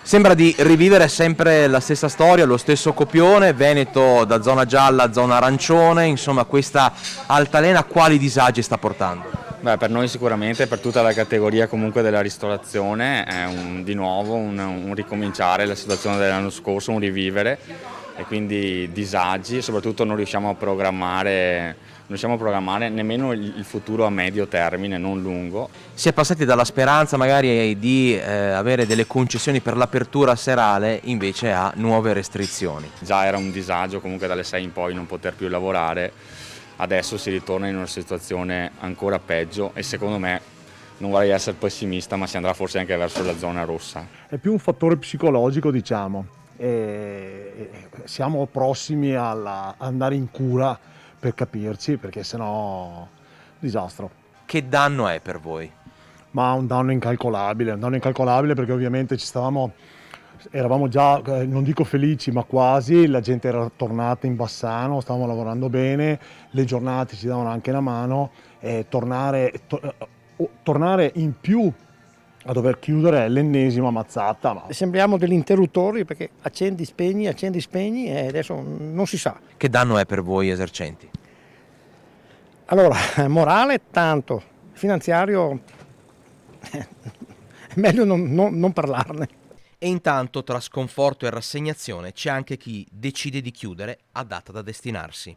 Sembra di rivivere sempre la stessa storia, lo stesso copione, Veneto da zona gialla a zona arancione, insomma questa altalena quali disagi sta portando? Beh, per noi sicuramente, per tutta la categoria comunque della ristorazione, è di nuovo un ricominciare la situazione dell'anno scorso, un rivivere, e quindi disagi, soprattutto non riusciamo a programmare nemmeno il futuro a medio termine, non lungo. Si è passati dalla speranza magari di avere delle concessioni per l'apertura serale invece a nuove restrizioni. Già era un disagio comunque dalle 6 in poi non poter più lavorare, adesso si ritorna in una situazione ancora peggio e secondo me, non vorrei essere pessimista, ma si andrà forse anche verso la zona rossa. È più un fattore psicologico, diciamo. Siamo prossimi ad andare in cura per capirci, perché sennò disastro. Che danno è per voi? Ma un danno incalcolabile perché ovviamente eravamo già, non dico felici, ma quasi, la gente era tornata in Bassano, stavamo lavorando bene, le giornate ci davano anche una mano, e tornare in più a dover chiudere è l'ennesima mazzata. Ma Sembriamo degli interruttori perché accendi, spegni e adesso non si sa. Che danno è per voi esercenti? Allora, morale tanto, finanziario è meglio non parlarne. E intanto tra sconforto e rassegnazione c'è anche chi decide di chiudere a data da destinarsi.